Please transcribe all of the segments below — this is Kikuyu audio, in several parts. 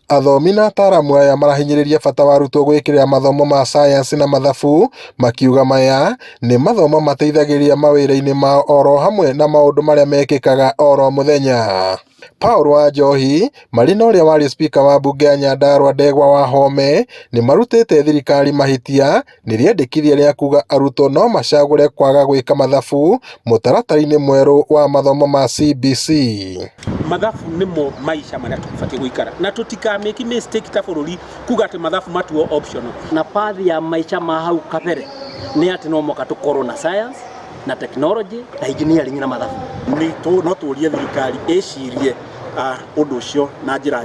Athomi na ataramu aya marahinyĩrĩria bata wa arutwo gwĩkĩrĩra mathomo ma science na mathabu, makiuga maya nĩ mathomo mateithagĩrĩria mawĩra-inĩ mao oro hamwe na maũndũ marĩa mekĩkaga oro mũthenya. Paul Wanjohi marĩ na ũrĩa warĩ spika wa mbunge ya Nyandarua Ndegwa Wahome nĩ marutĩte thirikari mahĩtia nĩ rĩendekithia rĩa kuga arutwo no macagũre kwaga gwĩka mathabu mũtaratara-inĩ mwerũ wa mathomo ma CBC. Mathabu nĩmo maica marĩa tũbatiĩ gũikara na tũtikamĩki mistake ta bũrũri kuga atĩ mathabu matuo optional. Na pathi ya maica ma hau kabere nĩ atĩ no mũhaka tũkorwo na science na technology na engineering na mathabu. No tũũrie thirikari ĩcirie ũndũ ũcio na njĩra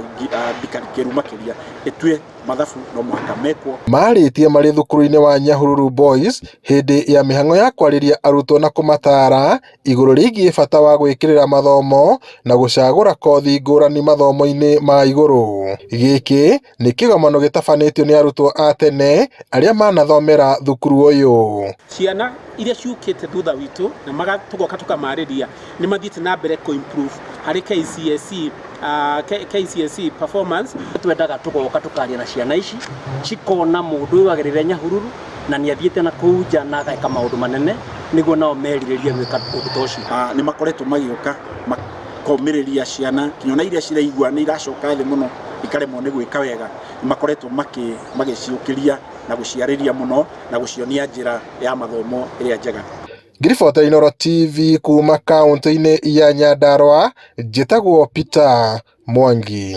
ndikarikĩru makĩria ĩtue mathabu no mũhaka mekwo. Marĩtie marĩ thukuru-inĩ wa Nyahururu Boys hĩndĩ ya mĩhang'o ya kwarĩria arutwo na kũmatara igũrũ rĩgiĩ bata wa gwĩkĩrĩra mathomo na gũcagũra kothi ngũrani mathomo-inĩ ma igũrũ. Gĩkĩ nĩ kĩgomano gĩtabanĩtio nĩ arutwo a tene arĩa manathomera thukuru ũyũ. Ciana iria ciũkĩte thutha witũ na tũgoka tũkamarĩria nĩ mathiĩte na mbere kũ-improve harĩ KCSE performance. Twendaga tũgoka tũkaria na ciana ici cikona mũndũ ũyũ agĩrĩire Nyahururu na nĩ athiĩte na kũu nja na ageka maũndũ manene nĩguo nao merirĩrie gwĩka ũndũ ta ũcio. Nĩ makoretwo magĩũka makomĩrĩria ciana kinyona iria ciraigua nĩ iracoka thĩ mũno ikaremwo nĩ gwĩka wega, nĩ makoretwo magĩciũkĩria na gũciarĩria mũno na gũcionia njĩra ya mathomo ĩrĩa njega. Ngiribota Inooro TV kuma kaunti-inĩ ya Nyandarua, njĩtagwo Peter Mwangi.